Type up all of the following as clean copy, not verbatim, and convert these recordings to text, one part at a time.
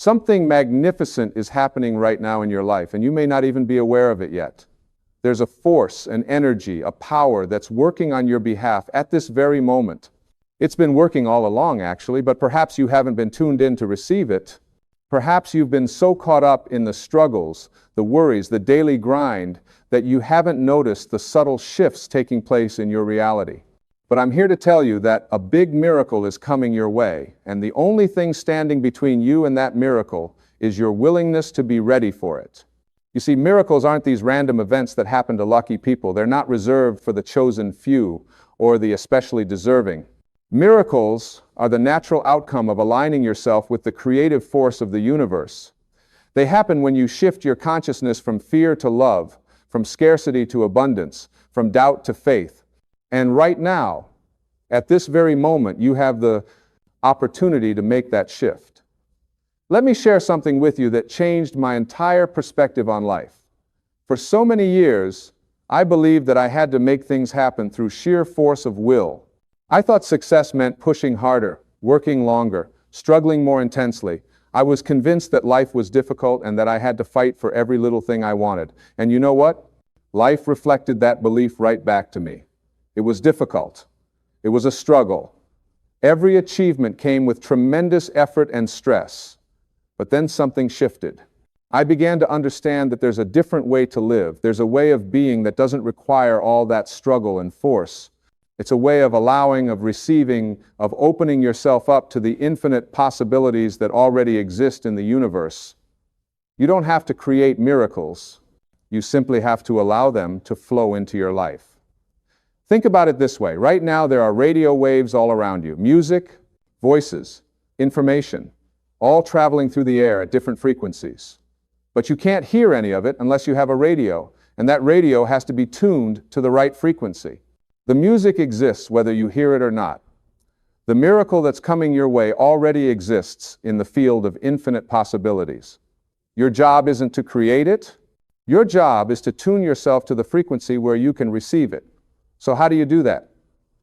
Something magnificent is happening right now in your life, and you may not even be aware of it yet. There's a force, an energy, a power that's working on your behalf at this very moment. It's been working all along, actually, but perhaps you haven't been tuned in to receive it. Perhaps you've been so caught up in the struggles, the worries, the daily grind, that you haven't noticed the subtle shifts taking place in your reality. But I'm here to tell you that a big miracle is coming your way, and the only thing standing between you and that miracle is your willingness to be ready for it. You see, miracles aren't these random events that happen to lucky people. They're not reserved for the chosen few or the especially deserving. Miracles are the natural outcome of aligning yourself with the creative force of the universe. They happen when you shift your consciousness from fear to love, from scarcity to abundance, from doubt to faith. And right now, at this very moment, you have the opportunity to make that shift. Let me share something with you that changed my entire perspective on life. For so many years, I believed that I had to make things happen through sheer force of will. I thought success meant pushing harder, working longer, struggling more intensely. I was convinced that life was difficult and that I had to fight for every little thing I wanted. And you know what? Life reflected that belief right back to me. It was difficult. It was a struggle. Every achievement came with tremendous effort and stress. But then something shifted. I began to understand that there's a different way to live. There's a way of being that doesn't require all that struggle and force. It's a way of allowing, of receiving, of opening yourself up to the infinite possibilities that already exist in the universe. You don't have to create miracles. You simply have to allow them to flow into your life. Think about it this way. Right now, there are radio waves all around you. Music, voices, information, all traveling through the air at different frequencies. But you can't hear any of it unless you have a radio, and that radio has to be tuned to the right frequency. The music exists whether you hear it or not. The miracle that's coming your way already exists in the field of infinite possibilities. Your job isn't to create it. Your job is to tune yourself to the frequency where you can receive it. So how do you do that?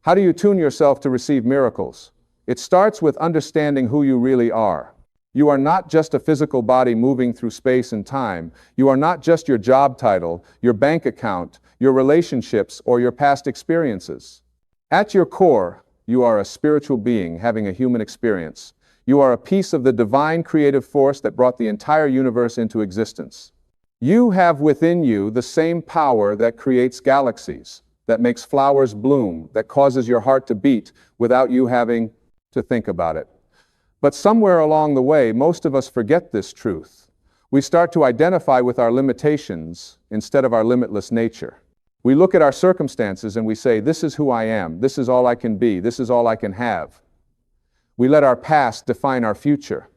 How do you tune yourself to receive miracles? It starts with understanding who you really are. You are not just a physical body moving through space and time. You are not just your job title, your bank account, your relationships, or your past experiences. At your core, you are a spiritual being having a human experience. You are a piece of the divine creative force that brought the entire universe into existence. You have within you the same power that creates galaxies, that makes flowers bloom, that causes your heart to beat without you having to think about it. But somewhere along the way, most of us forget this truth. We start to identify with our limitations instead of our limitless nature. We look at our circumstances and we say, this is who I am, this is all I can be, this is all I can have. We let our past define our future.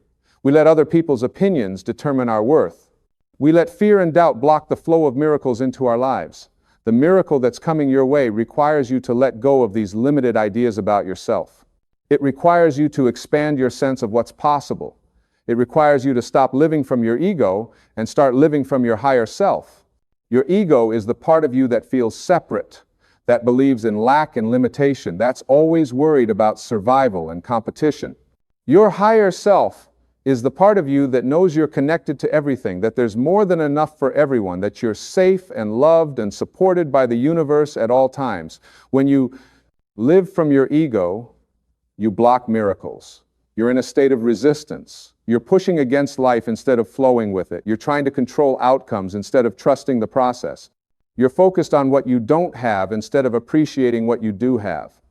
We let other people's opinions determine our worth. We let fear and doubt block the flow of miracles into our lives. The miracle that's coming your way requires you to let go of these limited ideas about yourself. It requires you to expand your sense of what's possible. It requires you to stop living from your ego and start living from your higher self. Your ego is the part of you that feels separate, that believes in lack and limitation, that's always worried about survival and competition. Your higher self is the part of you that knows you're connected to everything, that there's more than enough for everyone, that you're safe and loved and supported by the universe at all times. When you live from your ego, you block miracles. You're in a state of resistance. You're pushing against life instead of flowing with it. You're trying to control outcomes instead of trusting the process. You're focused on what you don't have instead of appreciating what you do have.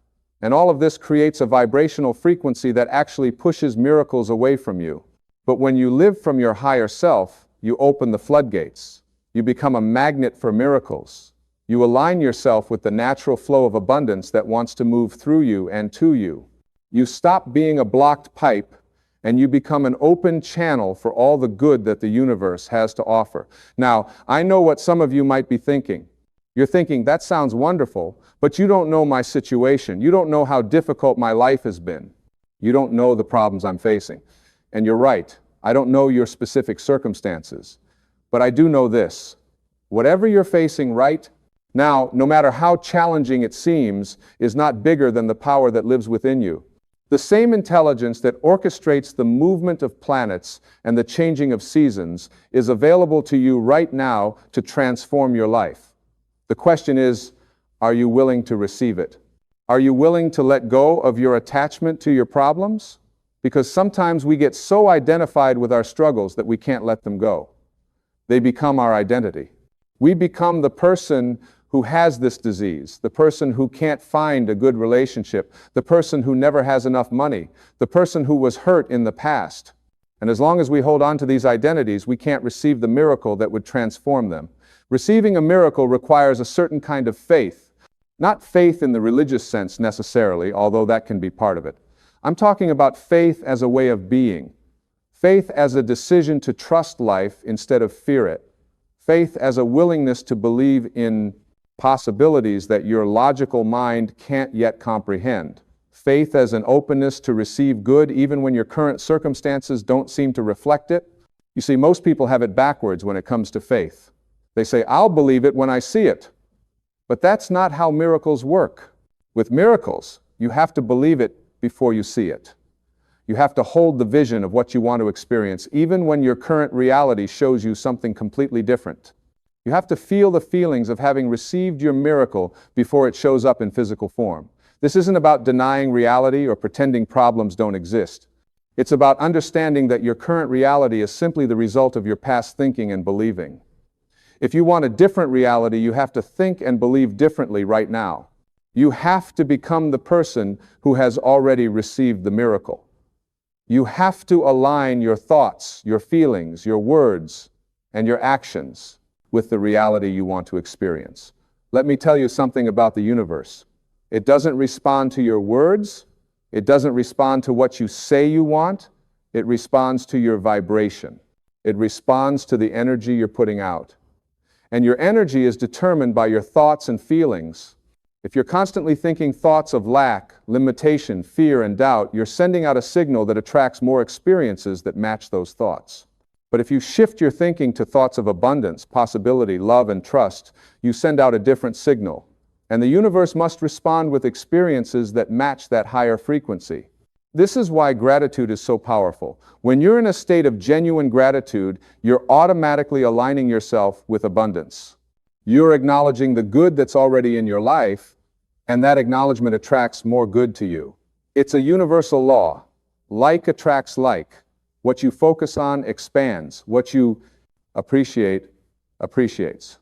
And all of this creates a vibrational frequency that actually pushes miracles away from you. But when you live from your higher self, you open the floodgates. You become a magnet for miracles. You align yourself with the natural flow of abundance that wants to move through you and to you. You stop being a blocked pipe and you become an open channel for all the good that the universe has to offer. Now, I know what some of you might be thinking. You're thinking, that sounds wonderful, but you don't know my situation. You don't know how difficult my life has been. You don't know the problems I'm facing. And you're right, I don't know your specific circumstances. But I do know this. Whatever you're facing right now, no matter how challenging it seems, is not bigger than the power that lives within you. The same intelligence that orchestrates the movement of planets and the changing of seasons is available to you right now to transform your life. The question is, are you willing to receive it? Are you willing to let go of your attachment to your problems? Because sometimes we get so identified with our struggles that we can't let them go. They become our identity. We become the person who has this disease, the person who can't find a good relationship, the person who never has enough money, the person who was hurt in the past. And as long as we hold on to these identities, we can't receive the miracle that would transform them. Receiving a miracle requires a certain kind of faith. Not faith in the religious sense necessarily, although that can be part of it. I'm talking about faith as a way of being. Faith as a decision to trust life instead of fear it. Faith as a willingness to believe in possibilities that your logical mind can't yet comprehend. Faith as an openness to receive good even when your current circumstances don't seem to reflect it. You see, most people have it backwards when it comes to faith. They say, I'll believe it when I see it. But that's not how miracles work. With miracles, you have to believe it before you see it. You have to hold the vision of what you want to experience, even when your current reality shows you something completely different. You have to feel the feelings of having received your miracle before it shows up in physical form. This isn't about denying reality or pretending problems don't exist. It's about understanding that your current reality is simply the result of your past thinking and believing. If you want a different reality, you have to think and believe differently right now. You have to become the person who has already received the miracle. You have to align your thoughts, your feelings, your words, and your actions with the reality you want to experience. Let me tell you something about the universe. It doesn't respond to your words. It doesn't respond to what you say you want. It responds to your vibration. It responds to the energy you're putting out. And your energy is determined by your thoughts and feelings. If you're constantly thinking thoughts of lack, limitation, fear, and doubt, you're sending out a signal that attracts more experiences that match those thoughts. But if you shift your thinking to thoughts of abundance, possibility, love, and trust, you send out a different signal. And the universe must respond with experiences that match that higher frequency. This is why gratitude is so powerful. When you're in a state of genuine gratitude, you're automatically aligning yourself with abundance. You're acknowledging the good that's already in your life, and that acknowledgement attracts more good to you. It's a universal law. Like attracts like. What you focus on expands. What you appreciate appreciates.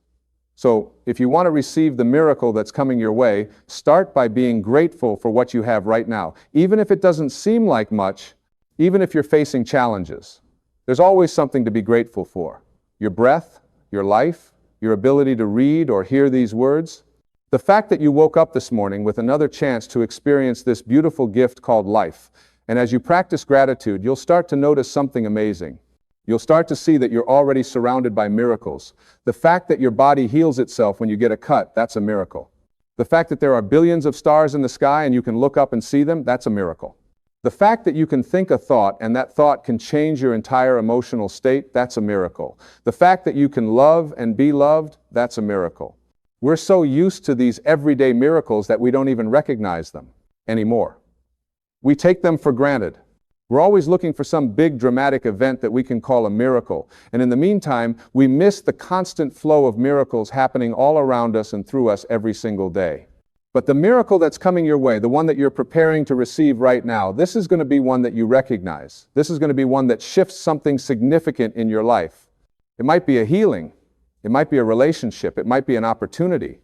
So, if you want to receive the miracle that's coming your way, start by being grateful for what you have right now. Even if it doesn't seem like much, even if you're facing challenges, there's always something to be grateful for. Your breath, your life, your ability to read or hear these words. The fact that you woke up this morning with another chance to experience this beautiful gift called life. And as you practice gratitude, you'll start to notice something amazing. You'll start to see that you're already surrounded by miracles. The fact that your body heals itself when you get a cut, that's a miracle. The fact that there are billions of stars in the sky and you can look up and see them, that's a miracle. The fact that you can think a thought and that thought can change your entire emotional state, that's a miracle. The fact that you can love and be loved, that's a miracle. We're so used to these everyday miracles that we don't even recognize them anymore. We take them for granted. We're always looking for some big dramatic event that we can call a miracle. And in the meantime, we miss the constant flow of miracles happening all around us and through us every single day. But the miracle that's coming your way, the one that you're preparing to receive right now, this is going to be one that you recognize. This is going to be one that shifts something significant in your life. It might be a healing. It might be a relationship. It might be an opportunity.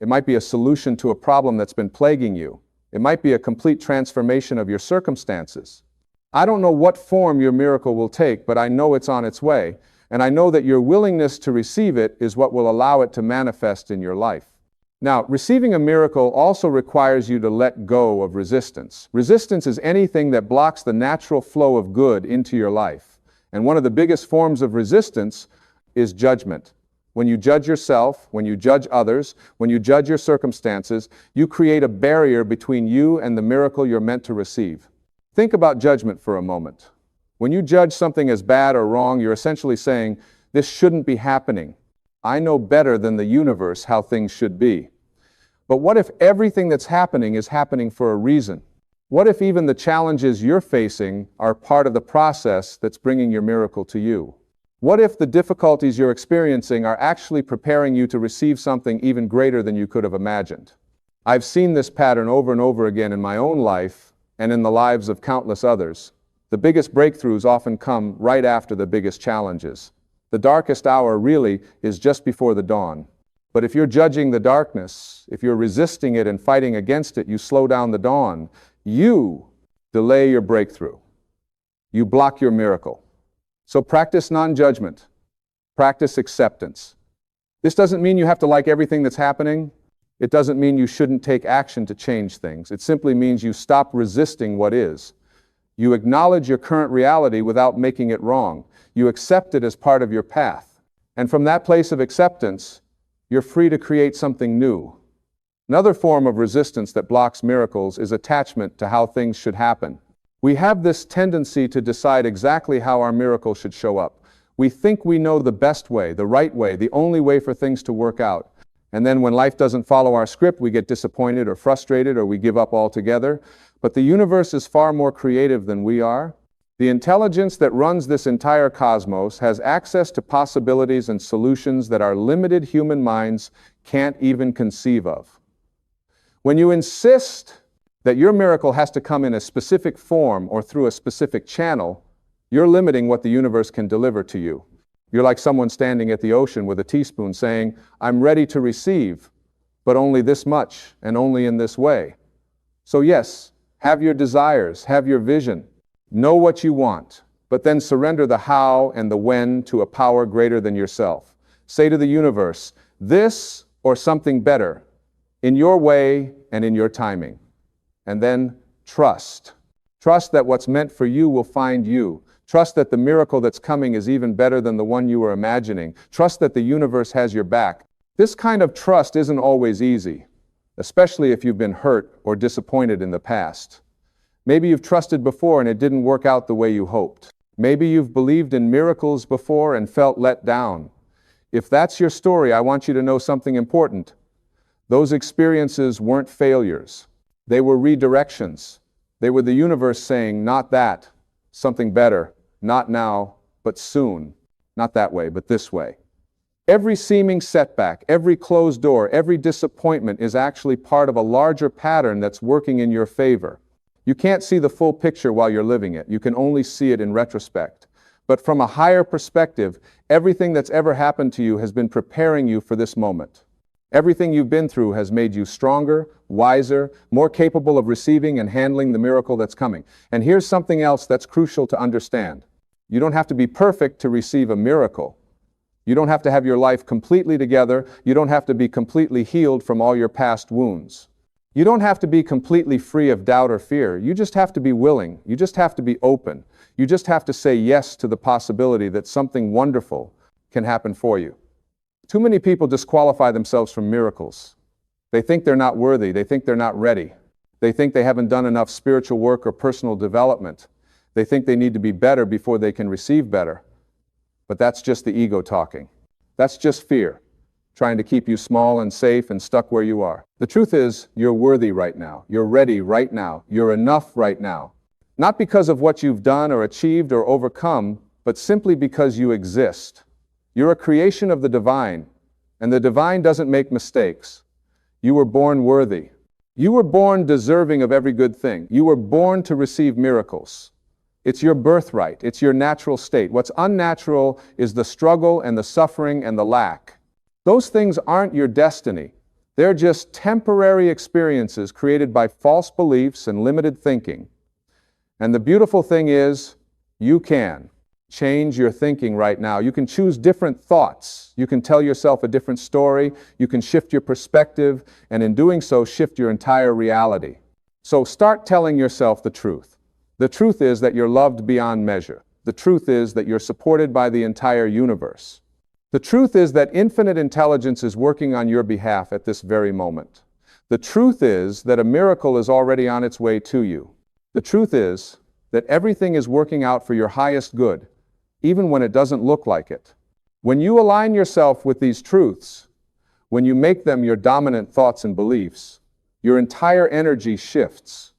It might be a solution to a problem that's been plaguing you. It might be a complete transformation of your circumstances. I don't know what form your miracle will take, but I know it's on its way. And I know that your willingness to receive it is what will allow it to manifest in your life. Now, receiving a miracle also requires you to let go of resistance. Resistance is anything that blocks the natural flow of good into your life. And one of the biggest forms of resistance is judgment. When you judge yourself, when you judge others, when you judge your circumstances, you create a barrier between you and the miracle you're meant to receive. Think about judgment for a moment. When you judge something as bad or wrong, you're essentially saying, this shouldn't be happening. I know better than the universe how things should be. But what if everything that's happening is happening for a reason? What if even the challenges you're facing are part of the process that's bringing your miracle to you? What if the difficulties you're experiencing are actually preparing you to receive something even greater than you could have imagined? I've seen this pattern over and over again in my own life and in the lives of countless others. The biggest breakthroughs often come right after the biggest challenges. The darkest hour really is just before the dawn. But if you're judging the darkness, if you're resisting it and fighting against it, you slow down the dawn. You delay your breakthrough. You block your miracle. So practice non-judgment. Practice acceptance. This doesn't mean you have to like everything that's happening. It doesn't mean you shouldn't take action to change things. It simply means you stop resisting what is. You acknowledge your current reality without making it wrong. You accept it as part of your path. And from that place of acceptance, you're free to create something new. Another form of resistance that blocks miracles is attachment to how things should happen. We have this tendency to decide exactly how our miracle should show up. We think we know the best way, the right way, the only way for things to work out. And then when life doesn't follow our script, we get disappointed or frustrated or we give up altogether. But the universe is far more creative than we are. The intelligence that runs this entire cosmos has access to possibilities and solutions that our limited human minds can't even conceive of. When you insist that your miracle has to come in a specific form or through a specific channel, you're limiting what the universe can deliver to you. You're like someone standing at the ocean with a teaspoon saying, "I'm ready to receive, but only this much and only in this way." So yes, have your desires, have your vision, know what you want, but then surrender the how and the when to a power greater than yourself. Say to the universe, this or something better, in your way and in your timing. And then trust. Trust that what's meant for you will find you. Trust that the miracle that's coming is even better than the one you were imagining. Trust that the universe has your back. This kind of trust isn't always easy, especially if you've been hurt or disappointed in the past. Maybe you've trusted before and it didn't work out the way you hoped. Maybe you've believed in miracles before and felt let down. If that's your story, I want you to know something important. Those experiences weren't failures. They were redirections. They were the universe saying, not that, something better, not now, but soon. Not that way, but this way. Every seeming setback, every closed door, every disappointment is actually part of a larger pattern that's working in your favor. You can't see the full picture while you're living it. You can only see it in retrospect. But from a higher perspective, everything that's ever happened to you has been preparing you for this moment. Everything you've been through has made you stronger, wiser, more capable of receiving and handling the miracle that's coming. And here's something else that's crucial to understand. You don't have to be perfect to receive a miracle. You don't have to have your life completely together. You don't have to be completely healed from all your past wounds. You don't have to be completely free of doubt or fear. You just have to be willing. You just have to be open. You just have to say yes to the possibility that something wonderful can happen for you. Too many people disqualify themselves from miracles. They think they're not worthy. They think they're not ready. They think they haven't done enough spiritual work or personal development. They think they need to be better before they can receive better. But that's just the ego talking. That's just fear, trying to keep you small and safe and stuck where you are. The truth is, you're worthy right now. You're ready right now. You're enough right now. Not because of what you've done or achieved or overcome, but simply because you exist. You're a creation of the divine, and the divine doesn't make mistakes. You were born worthy. You were born deserving of every good thing. You were born to receive miracles. It's your birthright. It's your natural state. What's unnatural is the struggle and the suffering and the lack. Those things aren't your destiny. They're just temporary experiences created by false beliefs and limited thinking. And the beautiful thing is, you can change your thinking right now. You can choose different thoughts. You can tell yourself a different story. You can shift your perspective, and in doing so, shift your entire reality. So start telling yourself the truth. The truth is that you're loved beyond measure. The truth is that you're supported by the entire universe. The truth is that infinite intelligence is working on your behalf at this very moment. The truth is that a miracle is already on its way to you. The truth is that everything is working out for your highest good, even when it doesn't look like it. When you align yourself with these truths, when you make them your dominant thoughts and beliefs, your entire energy shifts.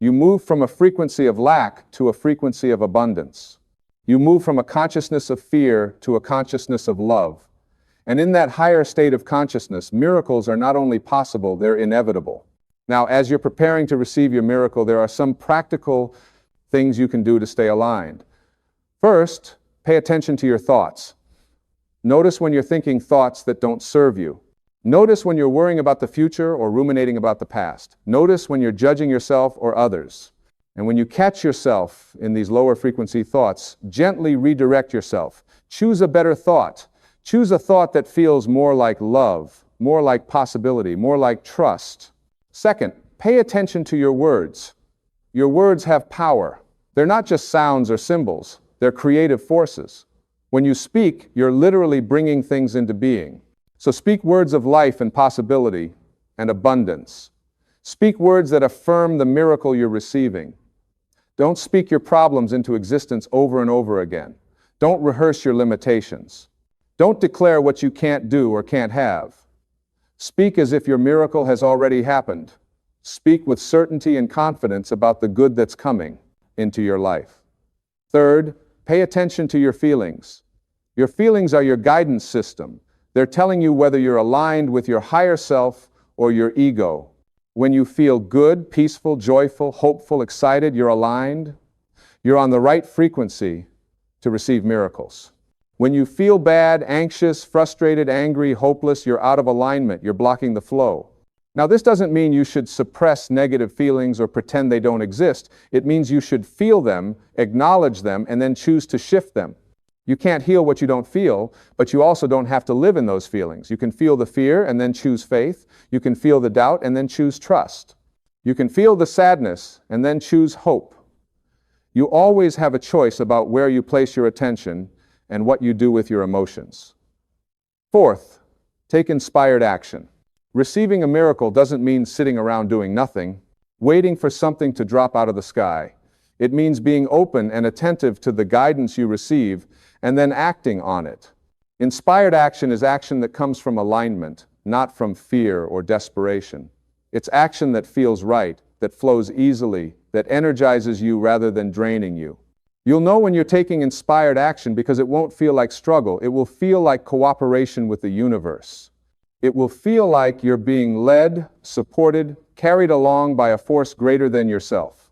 You move from a frequency of lack to a frequency of abundance. You move from a consciousness of fear to a consciousness of love. And in that higher state of consciousness, miracles are not only possible, they're inevitable. Now, as you're preparing to receive your miracle, there are some practical things you can do to stay aligned. First, pay attention to your thoughts. Notice when you're thinking thoughts that don't serve you. Notice when you're worrying about the future or ruminating about the past. Notice when you're judging yourself or others. And when you catch yourself in these lower frequency thoughts, gently redirect yourself. Choose a better thought. Choose a thought that feels more like love, more like possibility, more like trust. Second, pay attention to your words. Your words have power. They're not just sounds or symbols. They're creative forces. When you speak, you're literally bringing things into being. So speak words of life and possibility and abundance. Speak words that affirm the miracle you're receiving. Don't speak your problems into existence over and over again. Don't rehearse your limitations. Don't declare what you can't do or can't have. Speak as if your miracle has already happened. Speak with certainty and confidence about the good that's coming into your life. Third, pay attention to your feelings. Your feelings are your guidance system. They're telling you whether you're aligned with your higher self or your ego. When you feel good, peaceful, joyful, hopeful, excited, you're aligned. You're on the right frequency to receive miracles. When you feel bad, anxious, frustrated, angry, hopeless, you're out of alignment. You're blocking the flow. Now, this doesn't mean you should suppress negative feelings or pretend they don't exist. It means you should feel them, acknowledge them, and then choose to shift them. You can't heal what you don't feel, but you also don't have to live in those feelings. You can feel the fear and then choose faith. You can feel the doubt and then choose trust. You can feel the sadness and then choose hope. You always have a choice about where you place your attention and what you do with your emotions. Fourth, take inspired action. Receiving a miracle doesn't mean sitting around doing nothing, waiting for something to drop out of the sky. It means being open and attentive to the guidance you receive and then acting on it. Inspired action is action that comes from alignment, not from fear or desperation. It's action that feels right, that flows easily, that energizes you rather than draining you. You'll know when you're taking inspired action because it won't feel like struggle. It will feel like cooperation with the universe. It will feel like you're being led, supported, carried along by a force greater than yourself.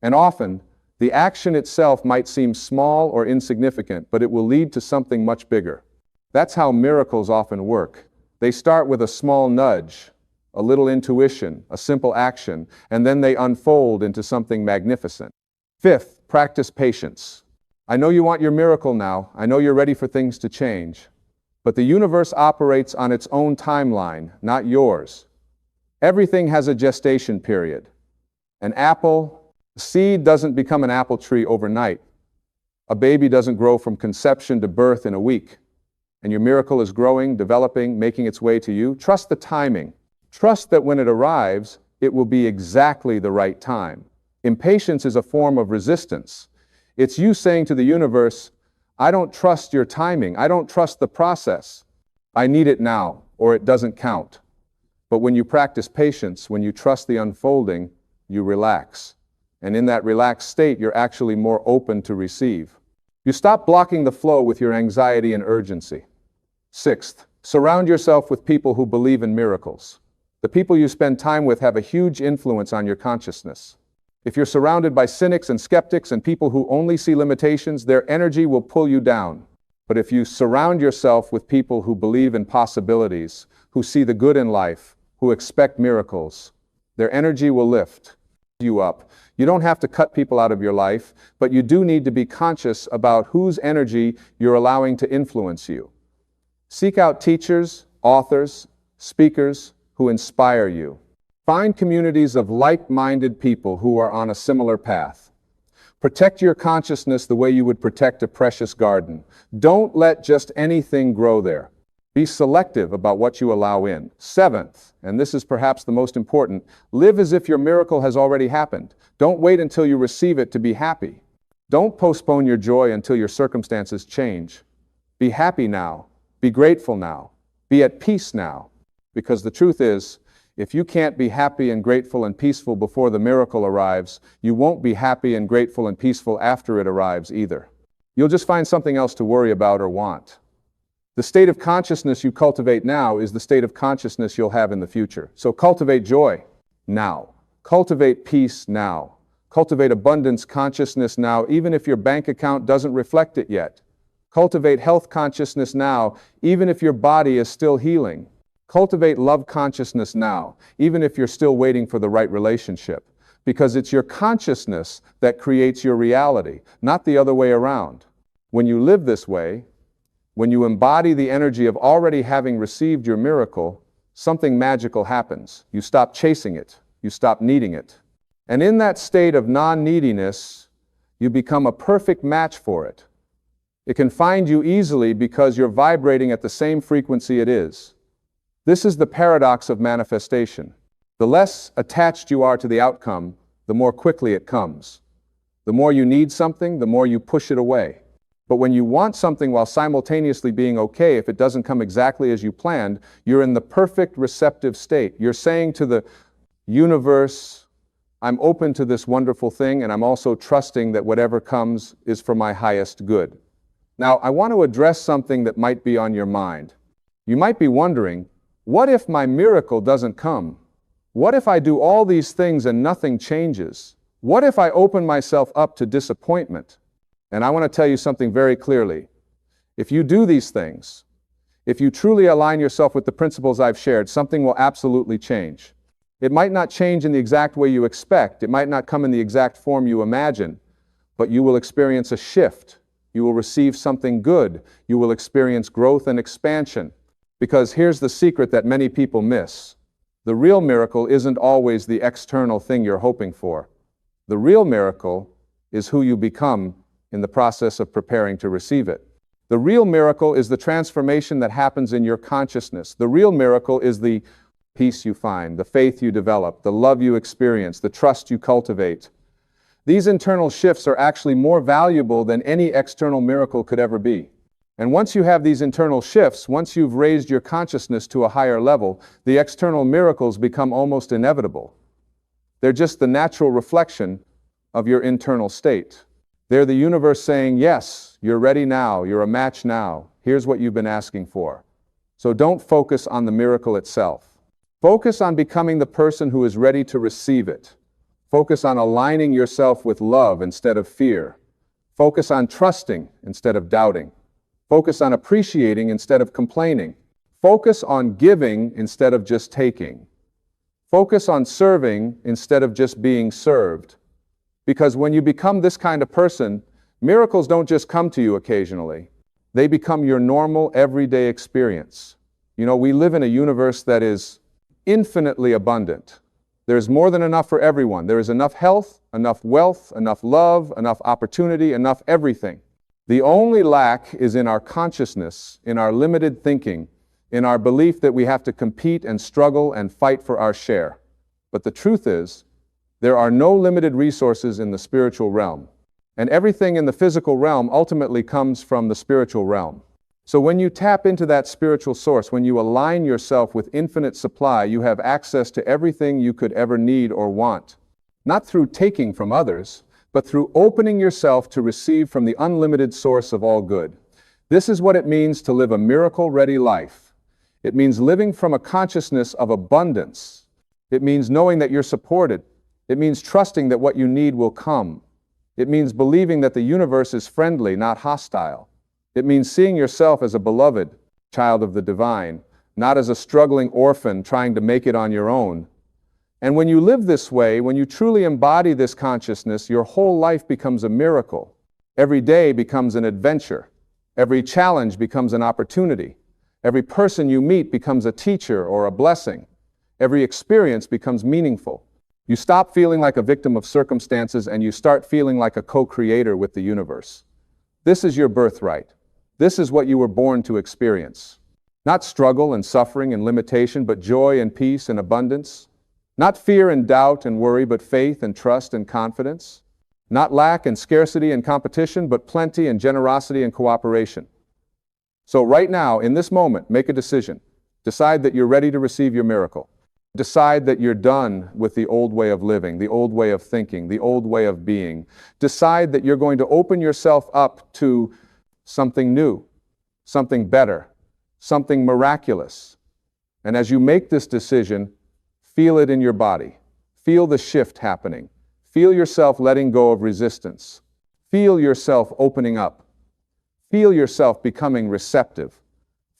And often, the action itself might seem small or insignificant, but it will lead to something much bigger. That's how miracles often work. They start with a small nudge, a little intuition, a simple action, and then they unfold into something magnificent. Fifth, practice patience. I know you want your miracle now. I know you're ready for things to change. But the universe operates on its own timeline, not yours. Everything has a gestation period. An apple, a seed doesn't become an apple tree overnight. A baby doesn't grow from conception to birth in a week. And your miracle is growing, developing, making its way to you. Trust the timing. Trust that when it arrives, it will be exactly the right time. Impatience is a form of resistance. It's you saying to the universe, I don't trust your timing. I don't trust the process. I need it now, or it doesn't count. But when you practice patience, when you trust the unfolding, you relax. And in that relaxed state, you're actually more open to receive. You stop blocking the flow with your anxiety and urgency. Sixth, surround yourself with people who believe in miracles. The people you spend time with have a huge influence on your consciousness. If you're surrounded by cynics and skeptics and people who only see limitations, their energy will pull you down. But if you surround yourself with people who believe in possibilities, who see the good in life, who expect miracles, their energy will lift you up. You don't have to cut people out of your life, but you do need to be conscious about whose energy you're allowing to influence you. Seek out teachers, authors, speakers who inspire you. Find communities of like-minded people who are on a similar path. Protect your consciousness the way you would protect a precious garden. Don't let just anything grow there. Be selective about what you allow in. Seventh, and this is perhaps the most important, live as if your miracle has already happened. Don't wait until you receive it to be happy. Don't postpone your joy until your circumstances change. Be happy now. Be grateful now. Be at peace now. Because the truth is, If you can't be happy and grateful and peaceful before the miracle arrives, you won't be happy and grateful and peaceful after it arrives either. You'll just find something else to worry about or want. The state of consciousness you cultivate now is the state of consciousness you'll have in the future. So cultivate joy now. Cultivate peace now. Cultivate abundance consciousness now, even if your bank account doesn't reflect it yet. Cultivate health consciousness now, even if your body is still healing. Cultivate love consciousness now, even if you're still waiting for the right relationship. Because it's your consciousness that creates your reality, not the other way around. When you live this way, when you embody the energy of already having received your miracle, something magical happens. You stop chasing it. You stop needing it. And in that state of non-neediness, you become a perfect match for it. It can find you easily because you're vibrating at the same frequency it is. This is the paradox of manifestation. The less attached you are to the outcome, the more quickly it comes. The more you need something, the more you push it away. But when you want something while simultaneously being okay if it doesn't come exactly as you planned, you're in the perfect receptive state. You're saying to the universe, I'm open to this wonderful thing, and I'm also trusting that whatever comes is for my highest good. Now, I want to address something that might be on your mind. You might be wondering, what if my miracle doesn't come? What if I do all these things and nothing changes? What if I open myself up to disappointment? And I want to tell you something very clearly. If you do these things, if you truly align yourself with the principles I've shared, something will absolutely change. It might not change in the exact way you expect. It might not come in the exact form you imagine, but you will experience a shift. You will receive something good. You will experience growth and expansion. Because here's the secret that many people miss. The real miracle isn't always the external thing you're hoping for. The real miracle is who you become in the process of preparing to receive it. The real miracle is the transformation that happens in your consciousness. The real miracle is the peace you find, the faith you develop, the love you experience, the trust you cultivate. These internal shifts are actually more valuable than any external miracle could ever be. And once you have these internal shifts, once you've raised your consciousness to a higher level, the external miracles become almost inevitable. They're just the natural reflection of your internal state. They're the universe saying, yes, you're ready now, you're a match now, here's what you've been asking for. So don't focus on the miracle itself. Focus on becoming the person who is ready to receive it. Focus on aligning yourself with love instead of fear. Focus on trusting instead of doubting. Focus on appreciating instead of complaining. Focus on giving instead of just taking. Focus on serving instead of just being served. Because when you become this kind of person, miracles don't just come to you occasionally. They become your normal, everyday experience. You know, we live in a universe that is infinitely abundant. There's more than enough for everyone. There is enough health, enough wealth, enough love, enough opportunity, enough everything. The only lack is in our consciousness, in our limited thinking, in our belief that we have to compete and struggle and fight for our share. But the truth is, there are no limited resources in the spiritual realm. And everything in the physical realm ultimately comes from the spiritual realm. So when you tap into that spiritual source, when you align yourself with infinite supply, you have access to everything you could ever need or want. Not through taking from others, but through opening yourself to receive from the unlimited source of all good. This is what it means to live a miracle-ready life. It means living from a consciousness of abundance. It means knowing that you're supported. It means trusting that what you need will come. It means believing that the universe is friendly, not hostile. It means seeing yourself as a beloved child of the divine, not as a struggling orphan trying to make it on your own. And when you live this way, when you truly embody this consciousness, your whole life becomes a miracle. Every day becomes an adventure. Every challenge becomes an opportunity. Every person you meet becomes a teacher or a blessing. Every experience becomes meaningful. You stop feeling like a victim of circumstances and you start feeling like a co-creator with the universe. This is your birthright. This is what you were born to experience. Not struggle and suffering and limitation, but joy and peace and abundance. Not fear and doubt and worry, but faith and trust and confidence. Not lack and scarcity and competition, but plenty and generosity and cooperation. So right now, in this moment, make a decision. Decide that you're ready to receive your miracle. Decide that you're done with the old way of living, the old way of thinking, the old way of being. Decide that you're going to open yourself up to something new, something better, something miraculous. And as you make this decision, feel it in your body. Feel the shift happening. Feel yourself letting go of resistance. Feel yourself opening up. Feel yourself becoming receptive.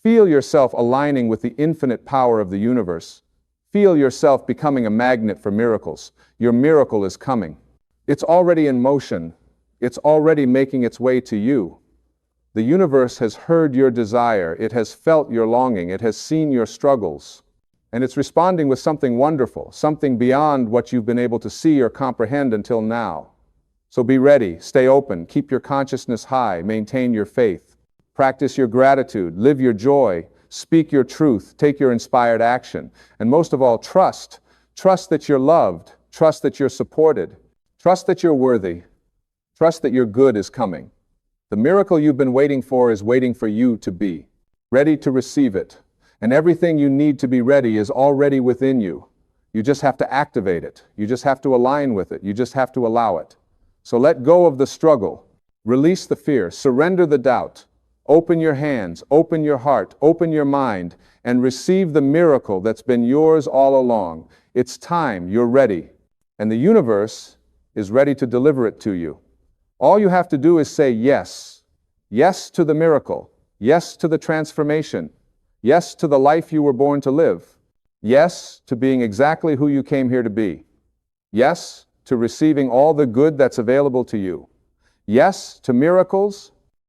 Feel yourself aligning with the infinite power of the universe. Feel yourself becoming a magnet for miracles. Your miracle is coming. It's already in motion. It's already making its way to you. The universe has heard your desire. It has felt your longing. It has seen your struggles. And it's responding with something wonderful, something beyond what you've been able to see or comprehend until now. So be ready, stay open, keep your consciousness high, maintain your faith. Practice your gratitude, live your joy, speak your truth, take your inspired action. And most of all, trust. Trust that you're loved. Trust that you're supported. Trust that you're worthy. Trust that your good is coming. The miracle you've been waiting for is waiting for you to be ready to receive it. And everything you need to be ready is already within you. You just have to activate it. You just have to align with it. You just have to allow it. So let go of the struggle. Release the fear. Surrender the doubt. Open your hands, open your heart, open your mind, and receive the miracle that's been yours all along. It's time, you're ready, and the universe is ready to deliver it to you. All you have to do is say yes. Yes to the miracle. Yes to the transformation. Yes to the life you were born to live. Yes to being exactly who you came here to be. Yes to receiving all the good that's available to you. Yes to miracles.